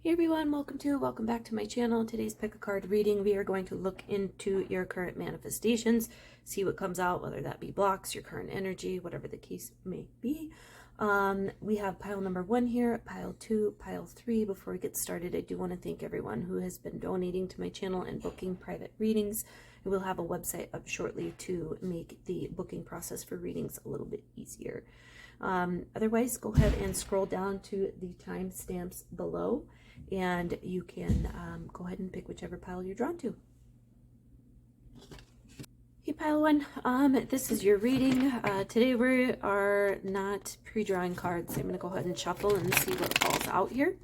Hey everyone, welcome back to my channel. Today's pick a card reading. We are going to look into your current manifestations, see what comes out, whether that be blocks, your current energy, whatever the case may be. We have pile number 1 here, pile 2, pile 3. Before we get started, I do want to thank everyone who has been donating to my channel and booking private readings. I will have a website up shortly to make the booking process for readings a little bit easier. Otherwise, go ahead and scroll down to the timestamps below, and you can go ahead and pick whichever pile you're drawn to. Hey pile 1, this is your reading. Today we are not pre-drawing cards. I'm going to go ahead and shuffle and see what falls out here.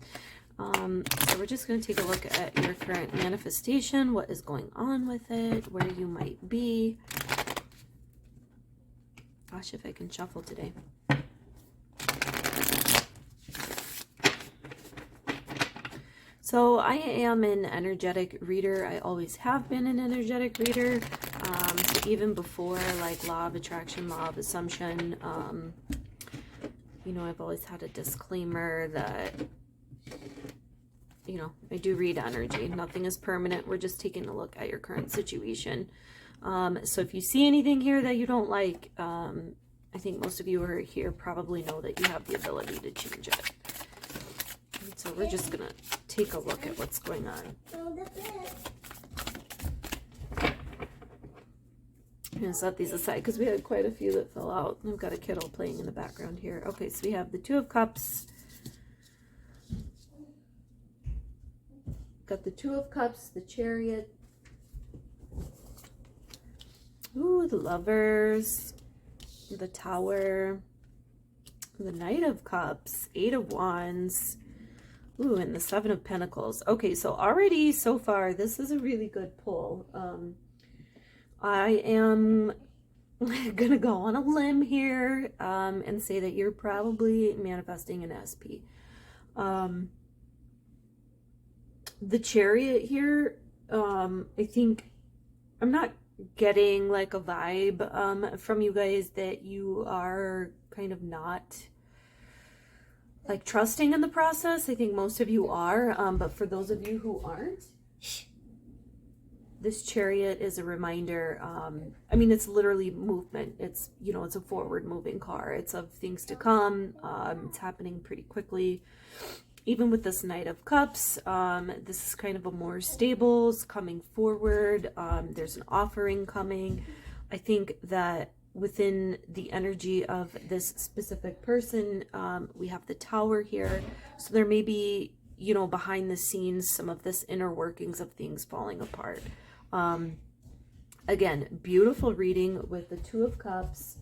So we're just going to take a look at your current manifestation, what is going on with it, where you might be. Gosh, if I can shuffle today. So I am an energetic reader. I always have been an energetic reader. So even before like law of attraction, law of assumption, you know, I've always had a disclaimer that, you know, I do read energy. Nothing is permanent. We're just taking a look at your current situation. So if you see anything here that you don't like, I think most of you who are here probably know that you have the ability to change it. And so we're just going to take a look at what's going on. I'm going to set these aside because we had quite a few that fell out. I've got a kiddo playing in the background here. Okay, so we have the Two of Cups. Got the Two of Cups, the Chariot. Ooh, the Lovers. The Tower. The Knight of Cups. Eight of Wands. Ooh, and the Seven of Pentacles. Okay, so already so far, this is a really good pull. I am going to go on a limb here and say that you're probably manifesting an SP. The Chariot here, I think, I'm not getting like a vibe from you guys that you are kind of not like trusting in the process. I think most of you are, but for those of you who aren't, this Chariot is a reminder. I mean, it's literally movement. It's, you know, it's a forward moving car. It's of things to come. It's happening pretty quickly. Even with this Knight of Cups, this is kind of a more stables coming forward. There's an offering coming. I think that within the energy of this specific person, we have the Tower here. So there may be, you know, behind the scenes, some of this inner workings of things falling apart. Again, beautiful reading with the Two of Cups,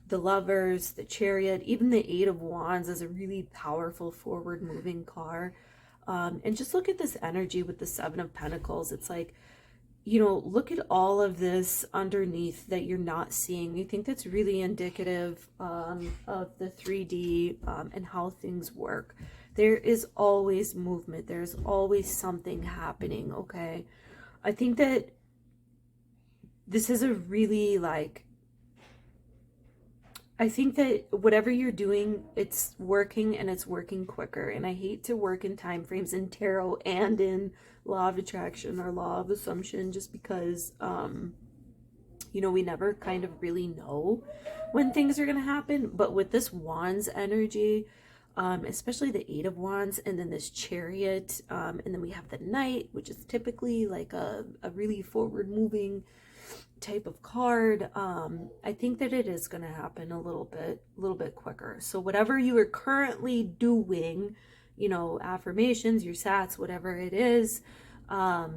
the Lovers, the Chariot, even the Eight of Wands is a really powerful forward moving car. And just look at this energy with the Seven of Pentacles. It's like, you know, look at all of this underneath that you're not seeing. I think that's really indicative of the 3D and how things work. There is always movement. There's always something happening, okay? I think that this is a really like, I think that whatever you're doing, it's working and it's working quicker. And I hate to work in time frames in tarot and in law of attraction or law of assumption, just because, you know, we never kind of really know when things are going to happen. But with this Wands energy, especially the Eight of Wands and then this Chariot, and then we have the Knight, which is typically like a really forward moving type of card. I think that it is going to happen a little bit quicker. So whatever you are currently doing, you know, affirmations, your sats, whatever it is, I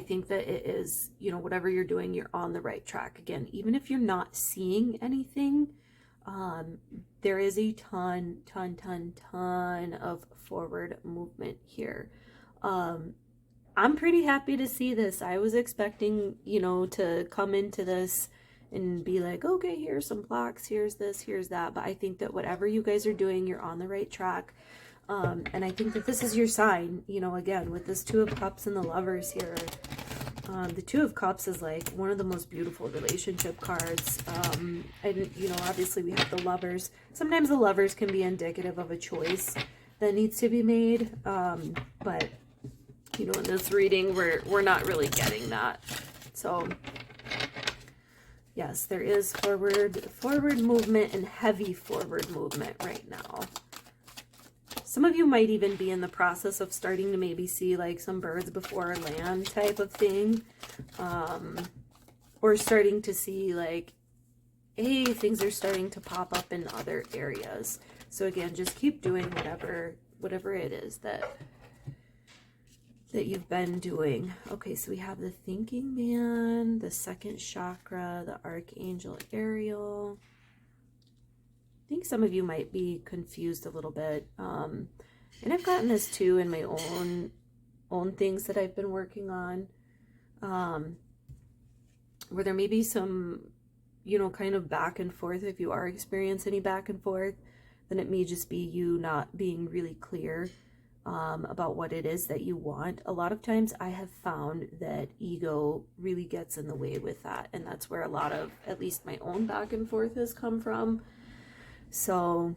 think that it is, you know, whatever you're doing, you're on the right track. Again, even if you're not seeing anything, there is a ton of forward movement here. I'm pretty happy to see this. I was expecting, you know, to come into this and be like, okay, here's some blocks, here's this, here's that. But I think that whatever you guys are doing, you're on the right track. And I think that this is your sign, you know, again, with this Two of Cups and the Lovers here. The Two of Cups is like one of the most beautiful relationship cards. And, you know, obviously we have the Lovers. Sometimes the Lovers can be indicative of a choice. that needs to be made. But, you know, in this reading, we're not really getting that. So, yes, there is forward movement and heavy forward movement right now. Some of you might even be in the process of starting to maybe see like some birds before land type of thing. Or starting to see like, hey, things are starting to pop up in other areas. So again, just keep doing whatever it is that you've been doing. Okay, so we have the thinking man, the second chakra, the archangel Ariel. I think some of you might be confused a little bit. And I've gotten this too in my own things that I've been working on. Where there may be some, you know, kind of back and forth. If you are experiencing any back and forth, then it may just be you not being really clear about what it is that you want. A lot of times I have found that ego really gets in the way with that. And that's where a lot of, at least my own back and forth has come from. So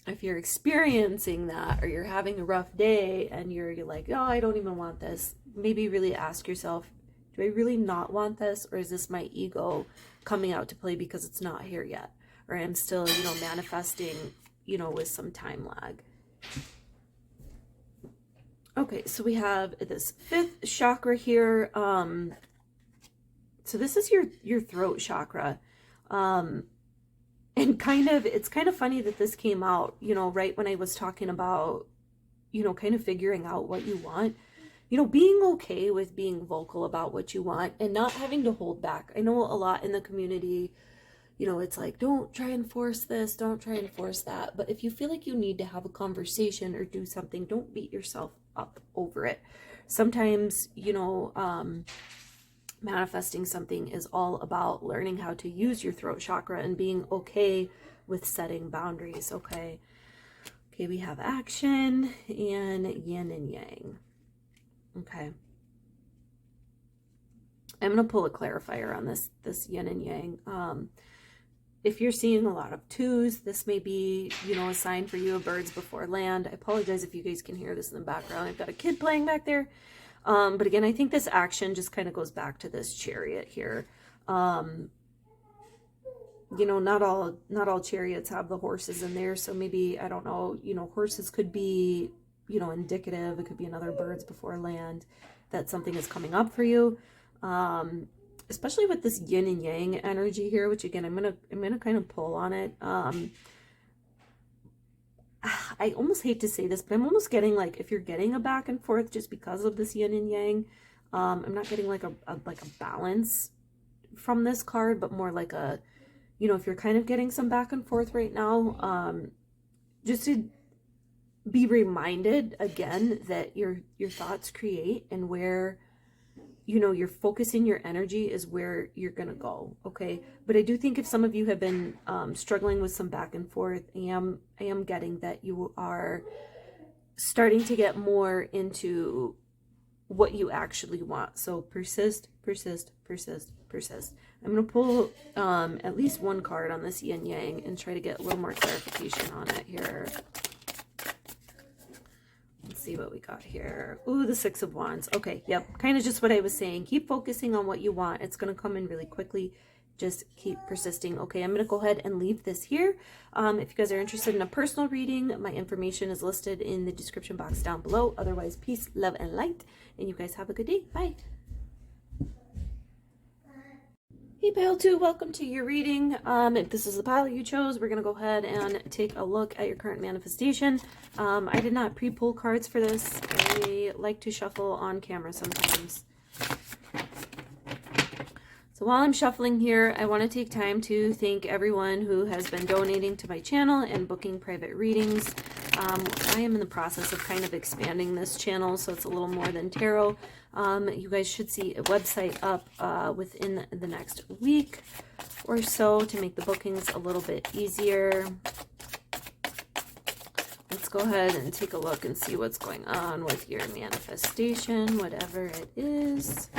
if you're experiencing that, or you're having a rough day and you're like, oh, I don't even want this, maybe really ask yourself, do I really not want this? Or is this my ego coming out to play because it's not here yet? Or I'm still, you know, manifesting, you know, with some time lag. Okay, so we have this fifth chakra here. So this is your throat chakra. And it's kind of funny that this came out, you know, right when I was talking about, you know, kind of figuring out what you want. You know, being okay with being vocal about what you want and not having to hold back. I know a lot in the community, you know, it's like, don't try and force this, don't try and force that. But if you feel like you need to have a conversation or do something, don't beat yourself up over it. Sometimes, you know, manifesting something is all about learning how to use your throat chakra and being okay with setting boundaries. Okay, we have action and yin and yang. Okay, I'm going to pull a clarifier on this yin and yang. If you're seeing a lot of twos, this may be, you know, a sign for you of birds before land. I apologize if you guys can hear this in the background. I've got a kid playing back there. But again, I think this action just kind of goes back to this chariot here. You know, not all chariots have the horses in there. So maybe, I don't know, you know, horses could be, you know, indicative. It could be another birds before land, that something is coming up for you. Especially with this yin and yang energy here, which again, I'm gonna kind of pull on it. I almost hate to say this, but I'm almost getting like, if you're getting a back and forth just because of this yin and yang, I'm not getting like a balance from this card, but more like a, you know, if you're kind of getting some back and forth right now, just to be reminded again that your thoughts create, and where, you know, you're focusing your energy is where you're gonna go. Okay, but I do think if some of you have been struggling with some back and forth, I am getting that you are starting to get more into what you actually want. So persist. I'm gonna pull at least one card on this yin yang and try to get a little more clarification on it here. Let's see what we got here. Ooh, the Six of Wands. Okay, yep, kind of just what I was saying. Keep focusing on what you want. It's going to come in really quickly. Just keep persisting. Okay, I'm going to go ahead and leave this here. If you guys are interested in a personal reading, my information is listed in the description box down below. Otherwise, peace, love, and light. And you guys have a good day. Bye. Hey Pile 2, welcome to your reading. If this is the pile you chose, we're going to go ahead and take a look at your current manifestation. I did not pre-pull cards for this. I like to shuffle on camera sometimes. So while I'm shuffling here, I want to take time to thank everyone who has been donating to my channel and booking private readings. I am in the process of kind of expanding this channel, so it's a little more than tarot. You guys should see a website up within the next week or so to make the bookings a little bit easier. Let's go ahead and take a look and see what's going on with your manifestation, whatever it is.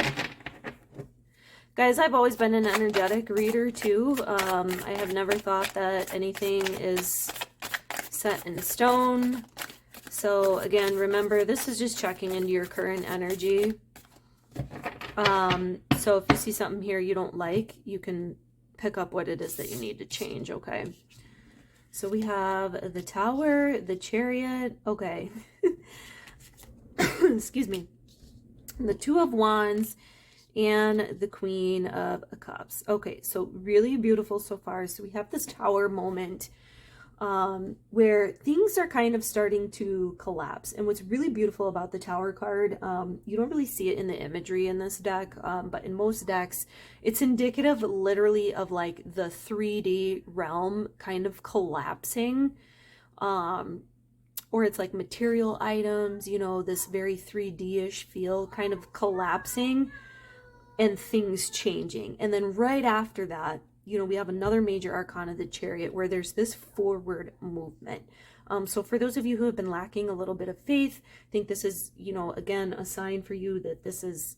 Guys, I've always been an energetic reader too. I have never thought that anything is set in stone. So again, remember, this is just checking into your current energy. So if you see something here you don't like, you can pick up what it is that you need to change, okay? So we have the Tower, the Chariot, okay. Excuse me. The Two of Wands and the Queen of Cups. Okay, so really beautiful so far. So we have this Tower moment where things are kind of starting to collapse. And what's really beautiful about the Tower card, you don't really see it in the imagery in this deck, but in most decks, it's indicative literally of like the 3D realm kind of collapsing. Or it's like material items, you know, this very 3D-ish feel kind of collapsing and things changing. And then right after that, you know, we have another major arcana, the Chariot, where there's this forward movement. So for those of you who have been lacking a little bit of faith, I think this is, you know, again, a sign for you that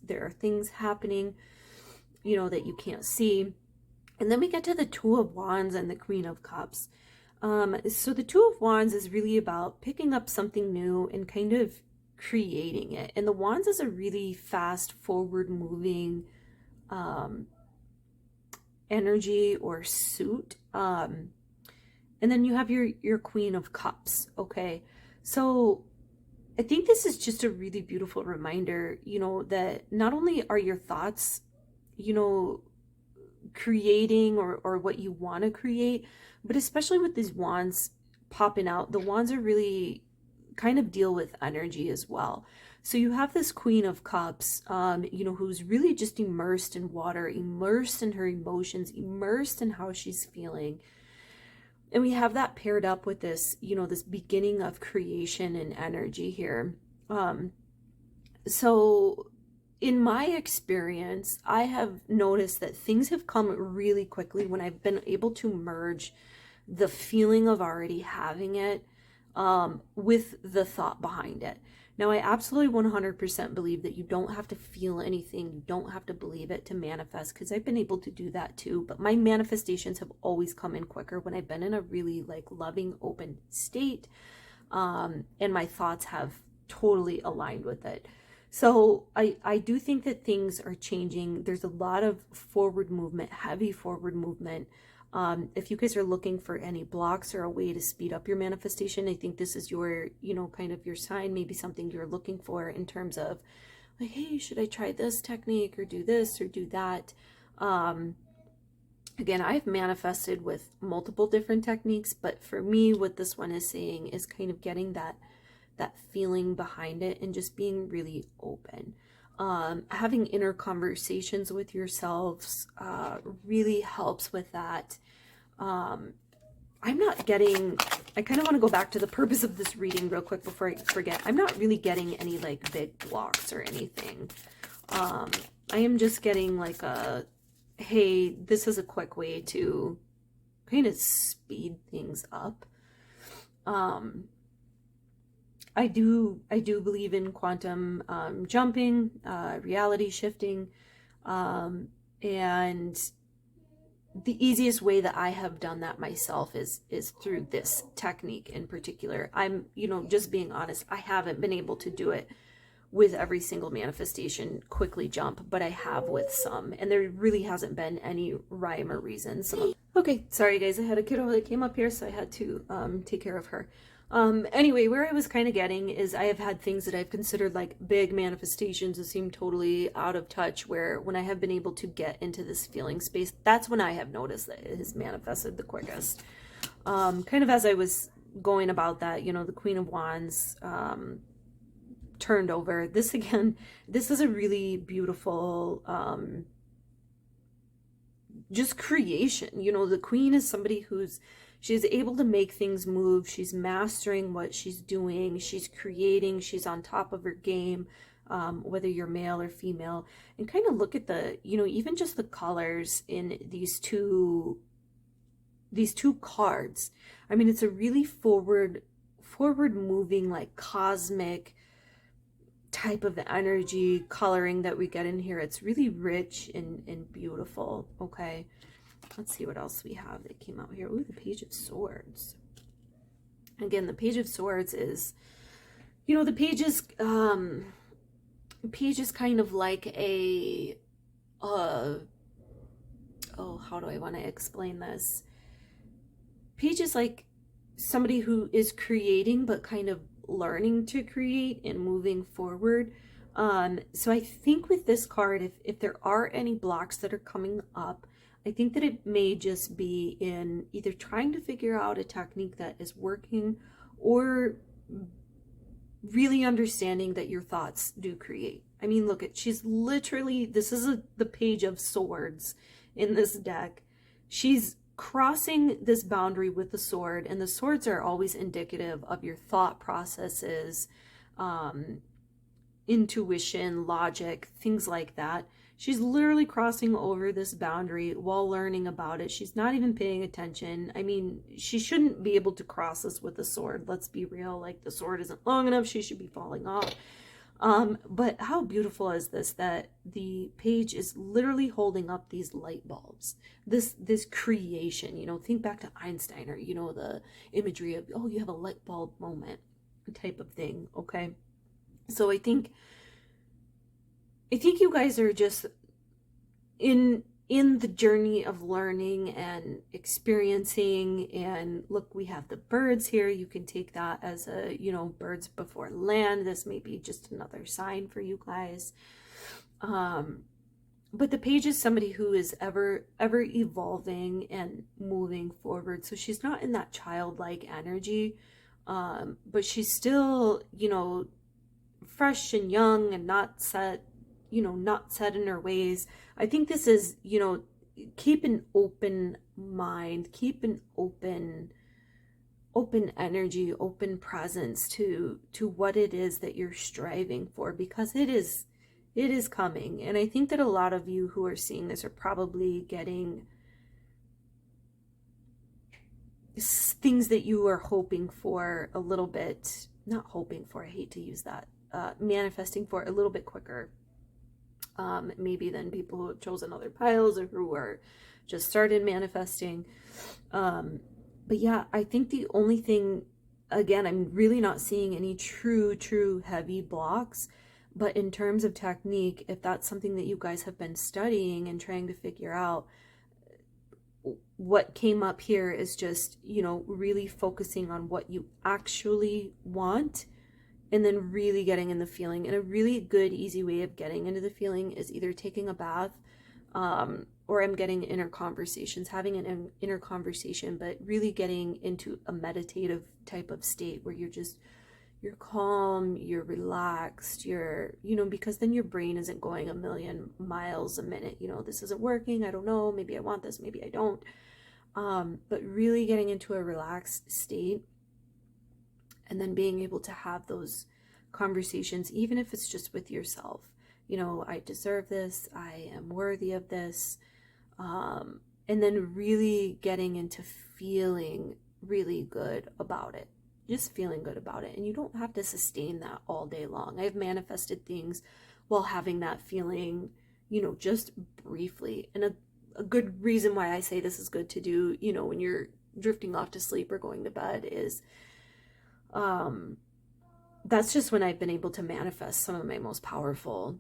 there are things happening, you know, that you can't see. And then we get to the Two of Wands and the Queen of Cups. So the Two of Wands is really about picking up something new and kind of creating it. And the Wands is a really fast, forward moving, energy or suit. And then you have your Queen of Cups. Okay. So I think this is just a really beautiful reminder, you know, that not only are your thoughts, you know, creating or what you want to create, but especially with these wands popping out, the wands are really kind of deal with energy as well. So you have this Queen of Cups, you know, who's really just immersed in water, immersed in her emotions, immersed in how she's feeling. And we have that paired up with this, you know, this beginning of creation and energy here. So in my experience, I have noticed that things have come really quickly when I've been able to merge the feeling of already having it with the thought behind it. Now, I absolutely 100% believe that you don't have to feel anything, you don't have to believe it to manifest, because I've been able to do that too. But my manifestations have always come in quicker when I've been in a really like loving, open state, and my thoughts have totally aligned with it. So I do think that things are changing. There's a lot of forward movement, heavy forward movement. If you guys are looking for any blocks or a way to speed up your manifestation, I think this is your, you know, kind of your sign, maybe something you're looking for in terms of like, hey, should I try this technique or do this or do that? Again, I've manifested with multiple different techniques, but for me, what this one is saying is kind of getting that feeling behind it and just being really open. Having inner conversations with yourselves really helps with that. I'm not getting, I kind of want to go back to the purpose of this reading real quick before I forget. I'm not really getting any like big blocks or anything. I am just getting like a, hey, this is a quick way to kind of speed things up. I do believe in quantum jumping, reality shifting, and the easiest way that I have done that myself is through this technique in particular. I'm, you know, just being honest, I haven't been able to do it with every single manifestation quickly jump, but I have with some, and there really hasn't been any rhyme or reason. So, okay, sorry guys, I had a kiddo that came up here, so I had to take care of her. Anyway, where I was kind of getting is I have had things that I've considered like big manifestations that seem totally out of touch, where when I have been able to get into this feeling space, that's when I have noticed that it has manifested the quickest. Kind of as I was going about that, you know, the Queen of Wands turned over. This again, this is a really beautiful just creation. You know, the Queen is somebody she's able to make things move. She's mastering what she's doing. She's creating. She's on top of her game, whether you're male or female. And kind of look at the, you know, even just the colors in these two cards. I mean, it's a really forward moving, like cosmic type of energy coloring that we get in here. It's really rich and beautiful. Okay. Let's see what else we have that came out here. Ooh, the Page of Swords. Again, the Page of Swords is You know, the page is kind of like a, oh, how do I want to explain this? Page is like somebody who is creating, but kind of learning to create and moving forward. So I think with this card, if there are any blocks that are coming up, I think that it may just be in either trying to figure out a technique that is working, or really understanding that your thoughts do create. I mean, look at, she's literally, this is the Page of Swords in this deck. She's crossing this boundary with the sword, and the swords are always indicative of your thought processes, intuition, logic, things like that. She's literally crossing over this boundary while learning about it. She's not even paying attention. I mean, she shouldn't be able to cross this with a sword. Let's be real. Like, the sword isn't long enough. She should be falling off. But how beautiful is this, that the page is literally holding up these light bulbs, this creation, you know, think back to Einstein, or, you know, the imagery of, oh, you have a light bulb moment type of thing. Okay. So I think you guys are just in the journey of learning and experiencing. And look, we have the birds here. You can take that as a, you know, birds before land. This may be just another sign for you guys. But the page is somebody who is ever evolving and moving forward. So she's not in that childlike energy, but she's still, you know, fresh and young and not set, you know, not set in her ways. I think this is, you know, keep an open mind, keep an open energy, open presence to what it is that you're striving for, because it is coming. And I think that a lot of you who are seeing this are probably getting things that you are hoping for a little bit, not hoping for, I hate to use that, manifesting for a little bit quicker. Maybe than people who have chosen other piles, or who are just started manifesting. But yeah, I think the only thing, again, I'm really not seeing any true heavy blocks. But in terms of technique, if that's something that you guys have been studying and trying to figure out, what came up here is just, you know, really focusing on what you actually want, and then really getting in the feeling. And a really good, easy way of getting into the feeling is either taking a bath, or I'm getting inner conversations, having an inner conversation, but really getting into a meditative type of state where you're calm, you're relaxed, you know, because then your brain isn't going a million miles a minute. You know, this isn't working. I don't know. Maybe I want this. Maybe I don't. But really getting into a relaxed state, and then being able to have those conversations, even if it's just with yourself. You know, I deserve this. I am worthy of this. And then really getting into feeling really good about it. Just feeling good about it. And you don't have to sustain that all day long. I've manifested things while having that feeling, you know, just briefly. And a good reason why I say this is good to do, you know, when you're drifting off to sleep or going to bed is, that's just when I've been able to manifest some of my most powerful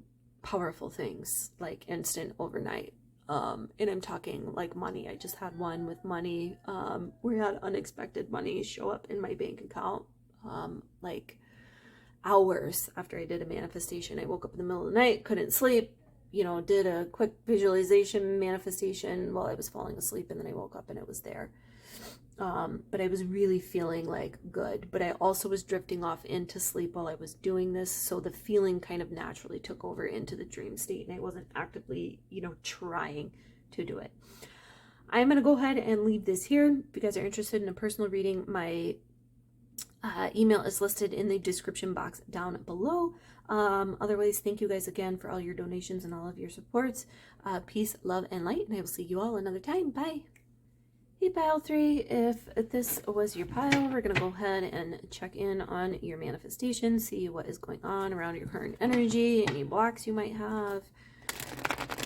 things, like instant, overnight. And I'm talking like money. I just had one with money. We had unexpected money show up in my bank account, like hours after I did a manifestation. I woke up in the middle of the night, couldn't sleep, you know, did a quick visualization manifestation while I was falling asleep, and then I woke up and it was there. But I was really feeling like good, but I also was drifting off into sleep while I was doing this. So the feeling kind of naturally took over into the dream state, and I wasn't actively, you know, trying to do it. I'm going to go ahead and leave this here. If you guys are interested in a personal reading, my email is listed in the description box down below. Otherwise, thank you guys again for all your donations and all of your supports. Peace, love, and light, and I will see you all another time. Bye. Hey, pile 3, if this was your pile, we're going to go ahead and check in on your manifestation, see what is going on around your current energy, any blocks you might have.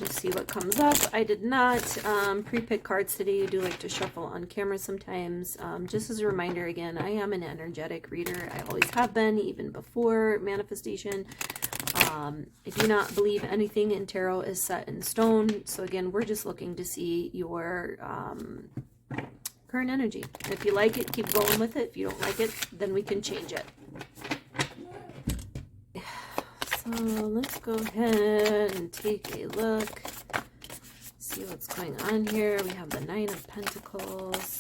Let's see what comes up. I did not pre-pick cards today. I do like to shuffle on camera sometimes. Just as a reminder, again, I am an energetic reader. I always have been, even before manifestation. I do not believe anything in tarot is set in stone. So again, we're just looking to see your current energy. If you like it, keep going with it. If you don't like it, then we can change it. So let's go ahead and take a look, see what's going on here. We have the Nine of Pentacles.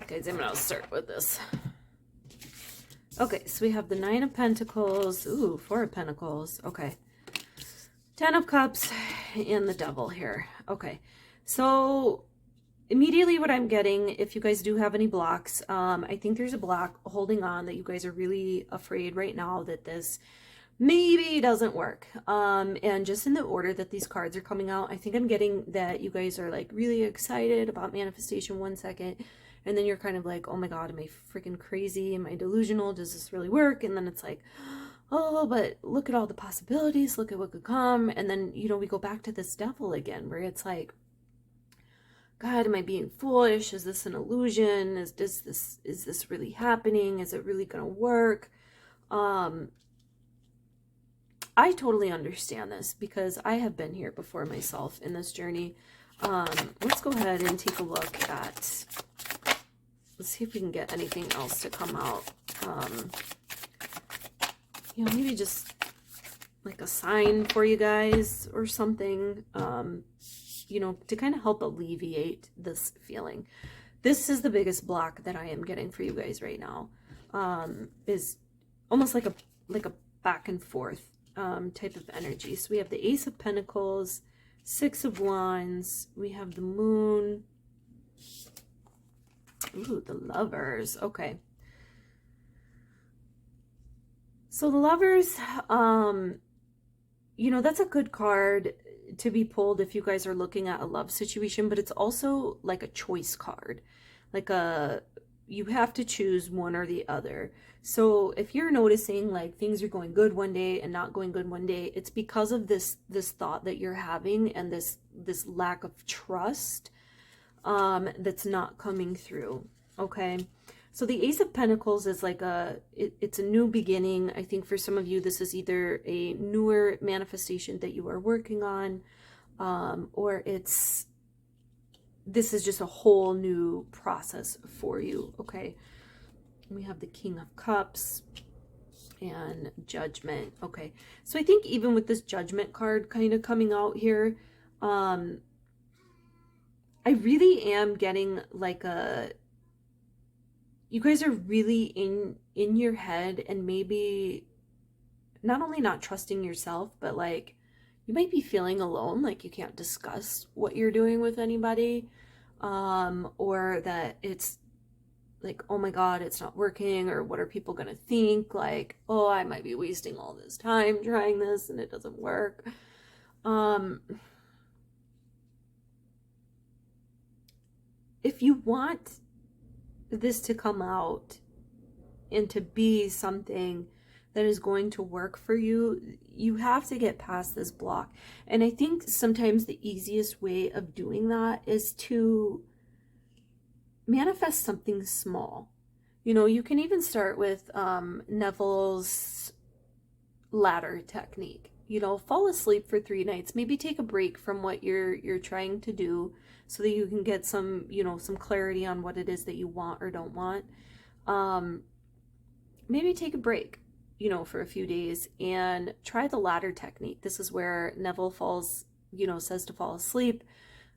Guys, I'm going to start with this. Okay, so we have the Nine of Pentacles. Ooh, Four of Pentacles. Okay. 10 of Cups and the Devil here. Okay, so immediately what I'm getting, if you guys do have any blocks, I think there's a block holding on that you guys are really afraid right now that this maybe doesn't work. And just in the order that these cards are coming out, I think I'm getting that you guys are like really excited about manifestation 1 second. And then you're kind of like, oh my God, am I freaking crazy? Am I delusional? Does this really work? And then it's like, oh, but look at all the possibilities. Look at what could come. And then, you know, we go back to this devil again, where it's like, God, am I being foolish? Is this an illusion? Is this really happening? Is it really going to work? I totally understand this because I have been here before myself in this journey. Let's go ahead and take a look at... Let's see if we can get anything else to come out. You know, maybe just like a sign for you guys or something, you know, to kind of help alleviate this feeling. This is the biggest block that I am getting for you guys right now. Is almost like a back and forth type of energy. So we have the Ace of Pentacles, Six of Wands, we have the Moon. Ooh, the Lovers. Okay. So the Lovers, you know, that's a good card to be pulled if you guys are looking at a love situation, but it's also like a choice card. Like you have to choose one or the other. So if you're noticing like things are going good one day and not going good one day, it's because of this thought that you're having and this lack of trust that's not coming through. Okay, so the Ace of Pentacles is like it's a new beginning. I think for some of you this is either a newer manifestation that you are working on, or this is just a whole new process for you. Okay, we have the King of Cups and Judgment. Okay, so I think even with this Judgment card kind of coming out here, I really am getting like you guys are really in your head and maybe not only not trusting yourself, but like you might be feeling alone, like you can't discuss what you're doing with anybody, or that it's like, oh my God, it's not working, or what are people gonna think? Like, oh, I might be wasting all this time trying this and it doesn't work. If you want this to come out and to be something that is going to work for you, you have to get past this block. And I think sometimes the easiest way of doing that is to manifest something small. You know, you can even start with Neville's ladder technique. You know, fall asleep for 3 nights, maybe take a break from what you're trying to do so that you can get some, you know, some clarity on what it is that you want or don't want. Maybe take a break, you know, for a few days and try the ladder technique. This is where Neville falls, you know, says to fall asleep,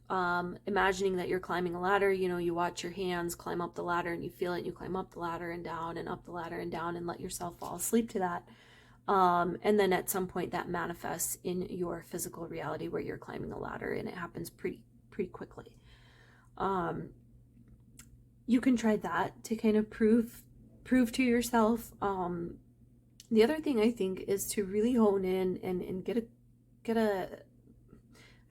imagining that you're climbing a ladder. You know, you watch your hands climb up the ladder and you feel it, you climb up the ladder and down and up the ladder and down and let yourself fall asleep to that. And then at some point that manifests in your physical reality where you're climbing a ladder, and it happens pretty quickly. You can try that to kind of prove to yourself. The other thing I think is to really hone in and get I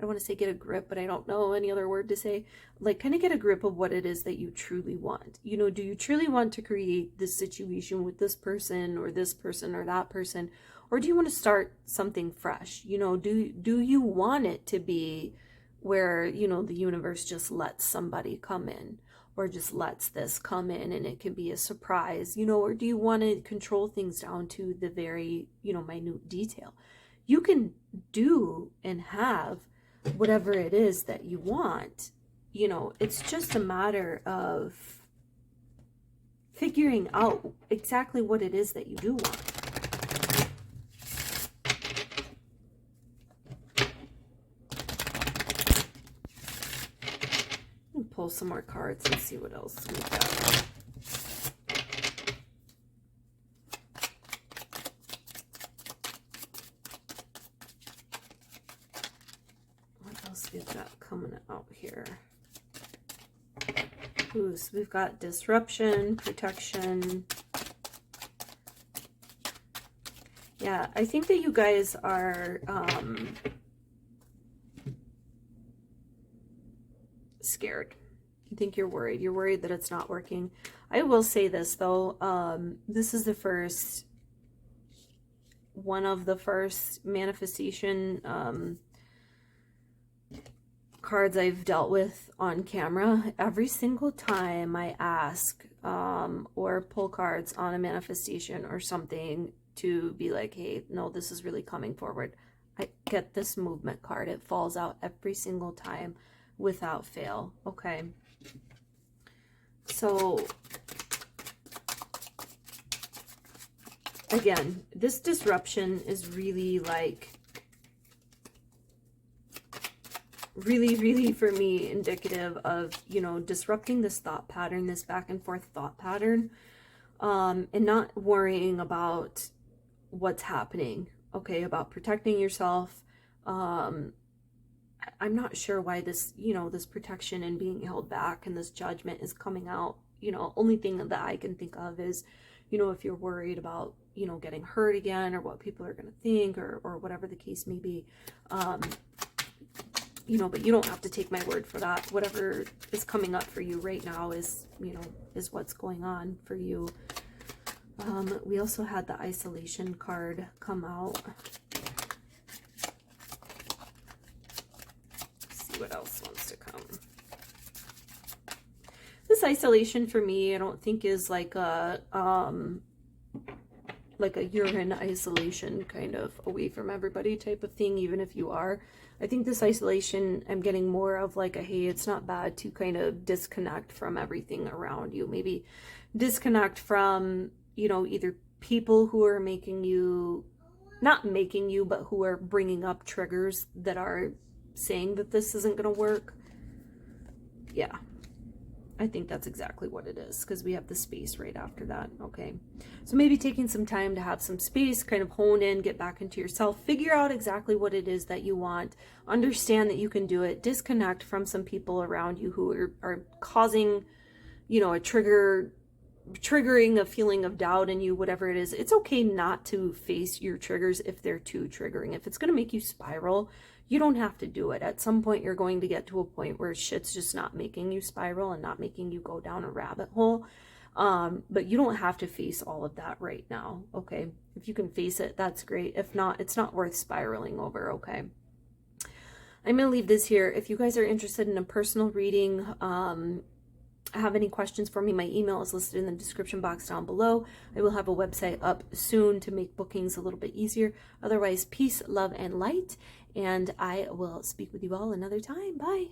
don't want to say get a grip, but I don't know any other word to say. Like, kind of get a grip of what it is that you truly want. You know, do you truly want to create this situation with this person or that person? Or do you want to start something fresh? You know, do you want it to be where, you know, the universe just lets somebody come in, or just lets this come in and it can be a surprise, you know? Or do you want to control things down to the very, you know, minute detail? You can do and have whatever it is that you want. You know, it's just a matter of figuring out exactly what it is that you do want. I'll pull some more cards and see what else we've got. We've got coming out here. Ooh, so we've got disruption, protection. Yeah, I think that you guys are scared. I think you're worried. You're worried that it's not working. I will say this though, this is one of the first manifestation cards I've dealt with on camera. Every single time I ask or pull cards on a manifestation or something to be like, hey, no, this is really coming forward, I get this movement card. It falls out every single time without fail. Okay, so again, this disruption is really like really for me indicative of, you know, disrupting this thought pattern, this back and forth thought pattern, and not worrying about what's happening. Okay, about protecting yourself. I'm not sure why this, you know, this protection and being held back and this judgment is coming out. You know, only thing that I can think of is, you know, if you're worried about, you know, getting hurt again, or what people are going to think, or whatever the case may be. You know, but you don't have to take my word for that. Whatever is coming up for you right now is, you know, is what's going on for you. We also had the isolation card come out. Let's see what else wants to come. This isolation for me, I don't think is like a urine isolation, kind of away from everybody type of thing, even if you are. I think this isolation, I'm getting more of like a, hey, it's not bad to kind of disconnect from everything around you. Maybe disconnect from, you know, either people who are making you, not making you, but who are bringing up triggers that are saying that this isn't going to work. Yeah. I think that's exactly what it is, because we have the space right after that. Okay, so maybe taking some time to have some space, kind of hone in, get back into yourself, figure out exactly what it is that you want, understand that you can do it, disconnect from some people around you who are causing, you know, triggering a feeling of doubt in you, whatever it is. It's okay not to face your triggers if they're too triggering. If it's going to make you spiral, you don't have to do it. At some point, you're going to get to a point where shit's just not making you spiral and not making you go down a rabbit hole. But you don't have to face all of that right now, okay? If you can face it, that's great. If not, it's not worth spiraling over, okay? I'm going to leave this here. If you guys are interested in a personal reading, have any questions for me, my email is listed in the description box down below. I will have a website up soon to make bookings a little bit easier. Otherwise, peace, love, and light. And I will speak with you all another time. Bye.